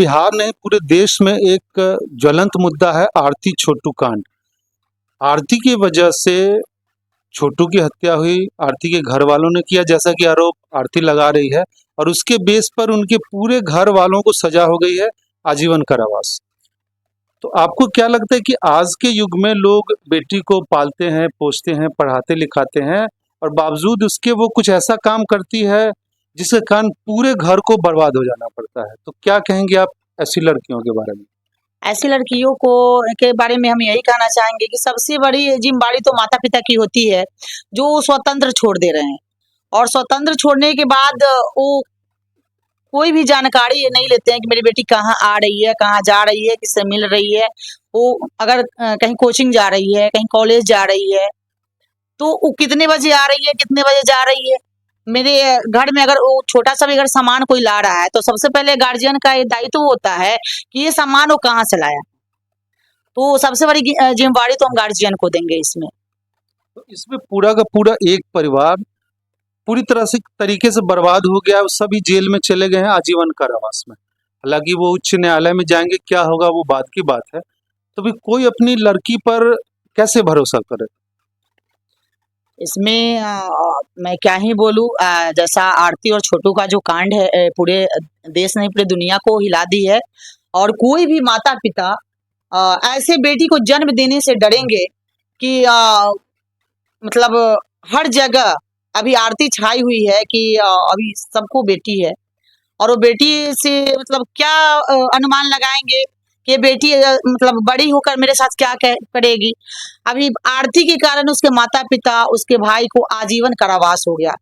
बिहार नहीं पूरे देश में एक ज्वलंत मुद्दा है आरती छोटू कांड। आरती की वजह से छोटू की हत्या हुई, आरती के घर वालों ने किया जैसा कि आरोप आरती लगा रही है, और उसके बेस पर उनके पूरे घर वालों को सजा हो गई है आजीवन कारावास। तो आपको क्या लगता है कि आज के युग में लोग बेटी को पालते हैं, पोसते हैं, पढ़ाते लिखाते हैं, और बावजूद उसके वो कुछ ऐसा काम करती है जिसके कारण पूरे घर को बर्बाद हो जाना पड़ता है? तो क्या कहेंगे आप ऐसी लड़कियों के बारे में? ऐसी लड़कियों को के बारे में हम यही कहना चाहेंगे कि सबसे बड़ी जिम्मेदारी तो माता पिता की होती है, जो स्वतंत्र छोड़ दे रहे हैं। और स्वतंत्र छोड़ने के बाद वो कोई भी जानकारी नहीं लेते हैं कि मेरी बेटी कहाँ आ रही है, कहाँ जा रही है, किससे मिल रही है। वो अगर कहीं कोचिंग जा रही है, कहीं कॉलेज जा रही है, तो वो कितने बजे आ रही है, कितने बजे जा रही है। मेरे घर में अगर वो छोटा सा भी अगर सामान कोई ला रहा है, तो सबसे पहले गार्जियन का ये दायित्व होता है कि ये सामान वो कहाँ से लाया। तो सबसे बड़ी जिम्मेदारी तो हम गार्जियन को देंगे इसमें। तो इसमें पूरा का पूरा एक परिवार पूरी तरह से तरीके से बर्बाद हो गया है, सभी जेल में चले गए हैं आजीवन कारावास में। हालांकि वो उच्च न्यायालय में जाएंगे, क्या होगा वो बाद की बात है। तो भी कोई अपनी लड़की पर कैसे भरोसा करे? इसमें मैं क्या ही बोलूं, जैसा आरती और छोटू का जो कांड है, पूरे देश ने पूरे दुनिया को हिला दी है। और कोई भी माता पिता ऐसे बेटी को जन्म देने से डरेंगे कि मतलब हर जगह अभी आरती छाई हुई है कि अभी सबको बेटी है, और वो बेटी से मतलब क्या अनुमान लगाएंगे कि बेटी मतलब बड़ी होकर मेरे साथ क्या करेगी। अभी आरती के कारण उसके माता पिता, उसके भाई को आजीवन कारावास हो गया।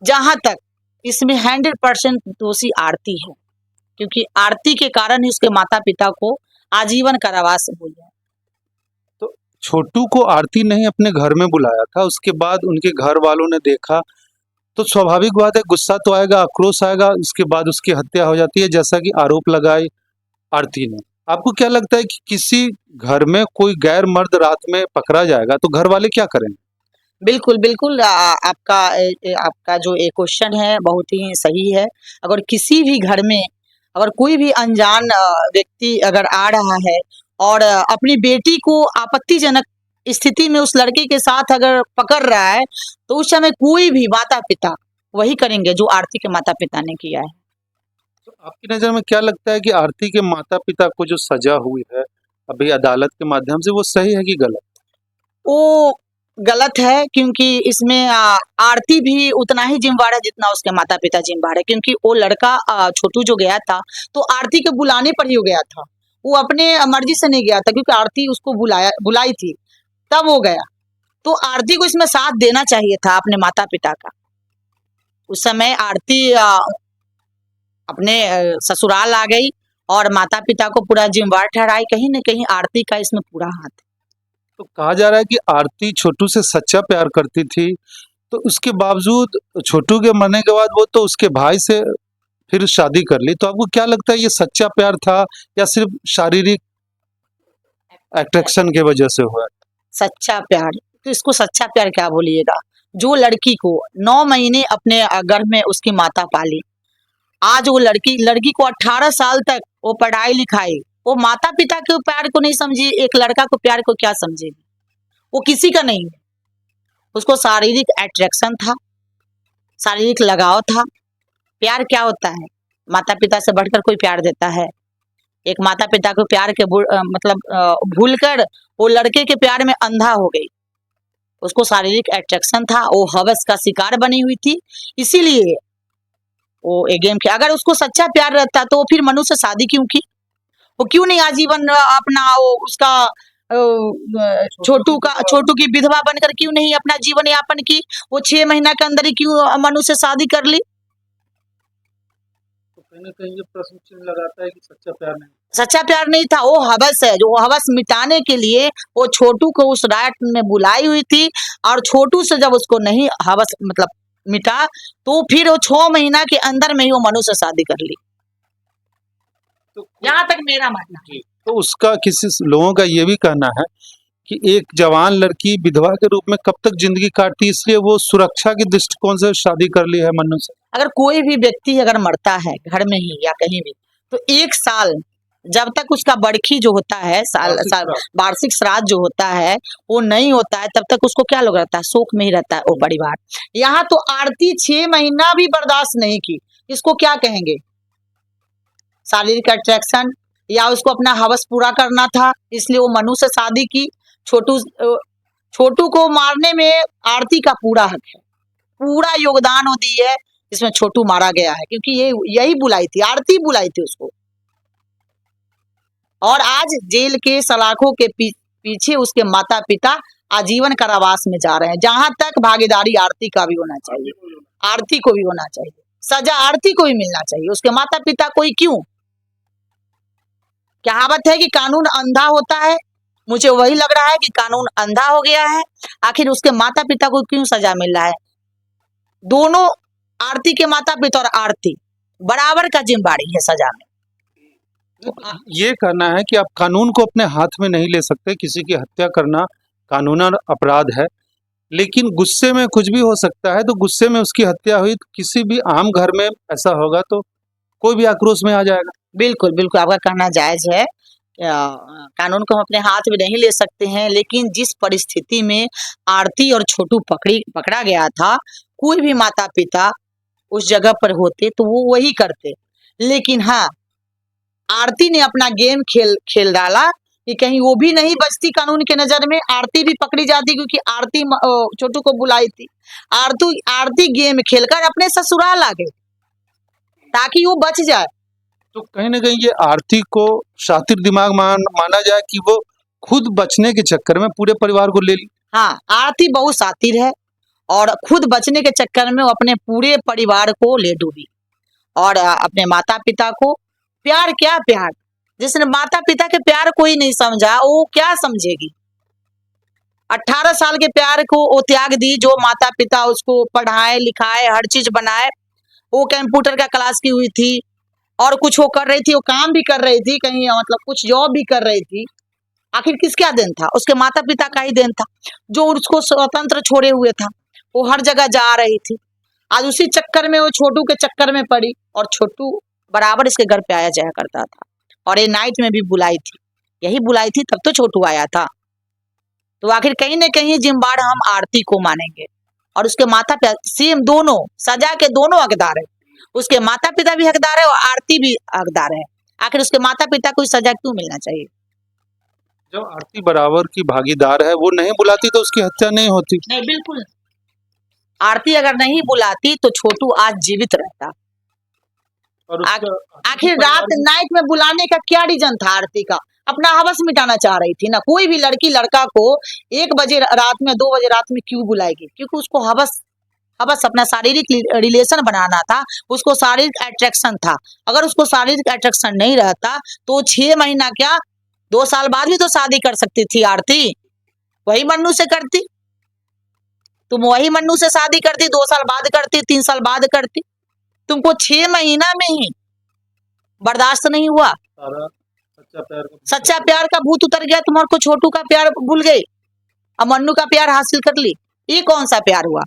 जहां तक इसमें 100% दोषी आरती है, क्योंकि आरती के कारण ही उसके माता पिता को आजीवन कारावास हो गया। तो छोटू को आरती ने ही अपने घर में बुलाया था, उसके बाद उनके घर वालों ने देखा, तो स्वाभाविक बात है गुस्सा तो आएगा, आक्रोश आएगा। उसके बाद उसकी हत्या हो जाती है जैसा कि आरोप लगाई आरती ने। आपको क्या लगता है कि किसी घर में कोई गैर मर्द रात में पकड़ा जाएगा तो घर वाले क्या करेंगे? बिल्कुल बिल्कुल, आपका जो एक क्वेश्चन है बहुत ही सही है। अगर किसी भी घर में अगर कोई भी अनजान व्यक्ति अगर आ रहा है और अपनी बेटी को आपत्तिजनक स्थिति में उस लड़के के साथ अगर पकड़ रहा है, तो उस समय कोई भी माता पिता वही करेंगे जो आरती के माता पिता ने किया है। तो आपकी नजर में क्या लगता है कि आरती के माता पिता को जो सजा हुई है अभी अदालत के माध्यम से, वो सही है कि गलत? वो गलत है, क्योंकि इसमें आरती भी उतना ही जिम्मेवार है जितना उसके माता पिता जिम्मेवार है। क्योंकि वो लड़का छोटू जो गया था, तो आरती के बुलाने पर ही हो गया था। वो अपने मर्जी से नहीं गया था, क्योंकि आरती उसको बुलाई थी तब वो गया। तो आरती को इसमें साथ देना चाहिए था अपने माता पिता का। उस समय आरती अपने ससुराल आ गई और माता पिता को पूरा जिम्मेवार ठहराई। कहीं न कहीं आरती का इसमें पूरा हाथ है। तो कहा जा रहा है कि आरती छोटू से सच्चा प्यार करती थी, तो उसके बावजूद छोटू के मरने के बाद वो तो उसके भाई से फिर शादी कर ली। तो आपको क्या लगता है ये सच्चा प्यार था या सिर्फ शारीरिक अट्रैक्शन के वजह से हुआ? सच्चा प्यार, तो इसको सच्चा प्यार क्या बोलिएगा। जो लड़की को 9 महीने अपने गर्भ में उसकी माता पाली, आज वो लड़की को 18 साल तक वो पढ़ाई लिखाई, वो माता पिता के प्यार को नहीं समझी, एक लड़का को प्यार को क्या समझेगी। वो किसी का नहीं है। उसको शारीरिक अट्रैक्शन था, शारीरिक लगाव था। प्यार क्या होता है? माता पिता से बढ़कर कोई प्यार देता है? एक माता पिता को प्यार के भूलकर वो लड़के के प्यार में अंधा हो गई। उसको शारीरिक अट्रैक्शन था, वो हवस का शिकार बनी हुई थी, इसीलिए वो एक गेम किया। अगर उसको सच्चा प्यार रहता तो फिर मनु से शादी क्यों की? वो क्यों नहीं आजीवन अपना वो उसका छोटू की विधवा बनकर क्यों नहीं अपना जीवन यापन की? वो 6 महीना के अंदर ही क्यों मनु से शादी कर ली? तो कहीं ना कहीं ये प्रश्न चिन्ह लगाता है कि सच्चा प्यार नहीं था, वो हवस है। जो हवस मिटाने के लिए वो छोटू को उस रात में बुलाई हुई थी, और छोटू से जब उसको नहीं हवस मतलब मिटा, तो फिर वो 6 महीना के अंदर में ही वो मनु से शादी कर ली। तो यहाँ तक मेरा मानना है। तो उसका किसी लोगों का ये भी कहना है कि एक जवान लड़की विधवा के रूप में कब तक जिंदगी काटती, इसलिए वो सुरक्षा के दृष्टिकोण से शादी कर ली है मनु से। अगर कोई भी व्यक्ति अगर मरता है घर में ही या कहीं भी, तो 1 साल जब तक उसका बड़खी जो होता है वार्षिक श्राद्ध जो होता है वो नहीं होता है, तब तक उसको क्या लोग रहता है, शोक में ही रहता है वो परिवार। यहाँ तो आरती 6 महीना भी बर्दाश्त नहीं की, इसको क्या कहेंगे, शारीरिक अट्रैक्शन, या उसको अपना हवस पूरा करना था इसलिए वो मनु से शादी की। छोटू को मारने में आरती का पूरा हक है, पूरा योगदान वो दी है, इसमें छोटू मारा गया है, क्योंकि यही बुलाई थी, आरती बुलाई थी उसको। और आज जेल के सलाखों के पीछे उसके माता पिता आजीवन कारावास में जा रहे हैं। जहां तक भागीदारी आरती का भी होना चाहिए, आरती को भी होना चाहिए, सजा आरती को भी मिलना चाहिए, उसके माता पिता को ही क्यों। कहावत है कि कानून अंधा होता है, मुझे वही लग रहा है कि कानून अंधा हो गया है। आखिर उसके माता पिता को क्यों सजा मिल रहा है। दोनों, आरती के माता पिता और आरती बराबर का जिम्मेदारी है सजा में। ये कहना है कि आप कानून को अपने हाथ में नहीं ले सकते, किसी की हत्या करना कानूनन अपराध है, लेकिन गुस्से में कुछ भी हो सकता है। तो गुस्से में उसकी हत्या हुई, तो किसी भी आम घर में ऐसा होगा तो कोई भी आक्रोश में आ जाएगा। बिल्कुल बिल्कुल, आपका कहना जायज है। कानून को हम अपने हाथ में नहीं ले सकते हैं, लेकिन जिस परिस्थिति में आरती और छोटू पकड़ा गया था, कोई भी माता पिता उस जगह पर होते तो वो वही करते। लेकिन हाँ, आरती ने अपना गेम खेल डाला कि कहीं वो भी नहीं बचती कानून के नजर में, आरती भी पकड़ी जाती, क्योंकि आरती छोटू को बुलाई थी। आरती गेम खेलकर अपने ससुराल आ गई ताकि वो बच जाए। तो कहीं ना कहीं ये आरती को शातिर दिमाग माना जाए कि वो खुद बचने के चक्कर में पूरे परिवार को ले ली। हाँ, आरती बहुत शातिर है और खुद बचने के चक्कर में वो अपने पूरे परिवार को ले डूबी और अपने माता पिता को प्यार, क्या प्यार, जिसने माता पिता के प्यार को ही नहीं समझा वो क्या समझेगी। 18 साल के प्यार को वो त्याग दी, जो माता पिता उसको पढ़ाए लिखाए हर चीज बनाए। वो कंप्यूटर का क्लास की हुई थी और कुछ वो कर रही थी, वो काम भी कर रही थी, कहीं मतलब कुछ जॉब भी कर रही थी। आखिर किसका देन था, उसके माता पिता का ही देन था, जो उसको स्वतंत्र छोड़े हुए था। वो हर जगह जा रही थी, आज उसी चक्कर में वो छोटू के चक्कर में पड़ी। और छोटू बराबर इसके घर पे आया जाया करता था और ये नाइट में भी बुलाई थी, यही बुलाई थी तब तो छोटू आया था। तो आखिर कहीं न कहीं जिम्मेदार हम आरती को मानेंगे और उसके माता पिता सेम, दोनों सजा के दोनों हकदार है। उसके माता पिता भी हकदार है और आरती भी हकदार है। आखिर उसके माता पिता को सजा क्यों मिलना चाहिए। जब आरती बराबर की भागीदार है, वो नहीं बुलाती तो उसकी हत्या नहीं होती। नहीं, बिल्कुल आरती अगर नहीं बुलाती तो छोटू आज जीवित रहता। और आखिर रात नाइट में बुलाने का क्या रीजन था आरती का, अपना हवस मिटाना चाह रही थी ना। कोई भी लड़की लड़का को 1 बजे रात में 2 बजे रात में क्यों बुलाएगी, क्योंकि उसको हवस अपना शारीरिक रिलेशन बनाना था, उसको शारीरिक अट्रैक्शन था। अगर उसको शारीरिक अट्रैक्शन नहीं रहता तो 6 महीना क्या 2 साल बाद भी तो शादी कर सकती थी आरती, वही मन्नू से करती। तुम वही मन्नू से शादी करती, 2 साल बाद करती, 3 साल बाद करती। तुमको 6 महीना में ही बर्दाश्त नहीं हुआ, सच्चा प्यार का भूत उतर गया, तुम्हारे को छोटू का प्यार भूल गई और मन्नू का प्यार हासिल कर ली। ये कौन सा प्यार हुआ।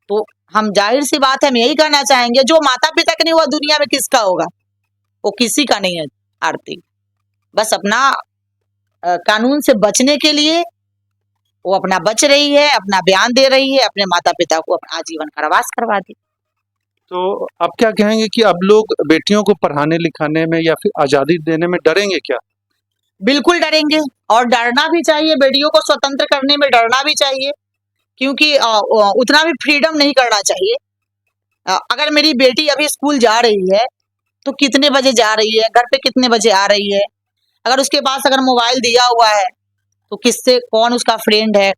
तो हम जाहिर सी बात है हम यही कहना चाहेंगे, जो माता पिता का नहीं हुआ दुनिया में किसका होगा, वो किसी का नहीं है। आरती बस अपना कानून से बचने के लिए वो अपना बच रही है, अपना बयान दे रही है, अपने माता पिता को अपना आजीवन कारावास करवा दी। तो आप क्या कहेंगे कि अब लोग बेटियों को पढ़ाने लिखाने में या फिर आजादी देने में डरेंगे क्या। बिल्कुल डरेंगे और डरना भी चाहिए, बेटियों को स्वतंत्र करने में डरना भी चाहिए, क्योंकि उतना भी फ्रीडम नहीं करना चाहिए। अगर मेरी बेटी अभी स्कूल जा रही है तो कितने बजे जा रही है, घर पे कितने बजे आ रही है, अगर उसके पास अगर मोबाइल दिया हुआ है तो किससे, कौन उसका फ्रेंड है,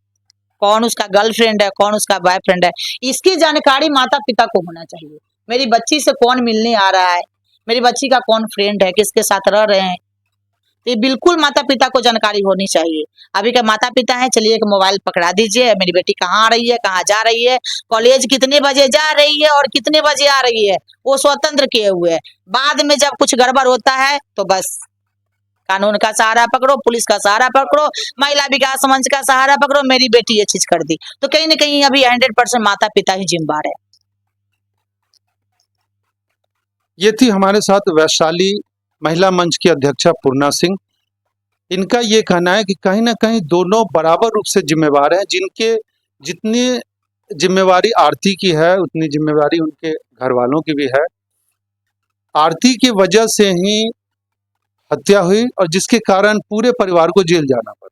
कौन उसका गर्लफ्रेंड है, कौन उसका बॉयफ्रेंड है, इसकी जानकारी माता पिता को होना चाहिए। मेरी बच्ची से कौन मिलने आ रहा है, मेरी बच्ची का कौन फ्रेंड है, किसके साथ रह रहे हैं, तो ये बिल्कुल माता पिता को जानकारी होनी चाहिए। अभी के माता पिता हैं, चलिए एक मोबाइल पकड़ा दीजिए, मेरी बेटी कहाँ आ रही है, कहाँ जा रही है, कॉलेज कितने बजे जा रही है और कितने बजे आ रही है, वो स्वतंत्र किए हुए है। बाद में जब कुछ गड़बड़ होता है तो बस कानून का सहारा पकड़ो, पुलिस का सहारा पकड़ो, महिला विकास मंच का सहारा पकड़ो, मेरी बेटी ये चीज कर दी। तो कहीं ना कहीं अभी 100% माता पिता ही जिम्मेदार है। ये थी हमारे साथ वैशाली महिला मंच की अध्यक्षा पूर्णा सिंह। इनका ये कहना है कि कहीं ना कहीं दोनों बराबर रूप से जिम्मेवार हैं। जिनके जितनी जिम्मेवारी आरती की है उतनी जिम्मेवारी उनके घर वालों की भी है। आरती की वजह से ही हत्या हुई और जिसके कारण पूरे परिवार को जेल जाना पड़ा।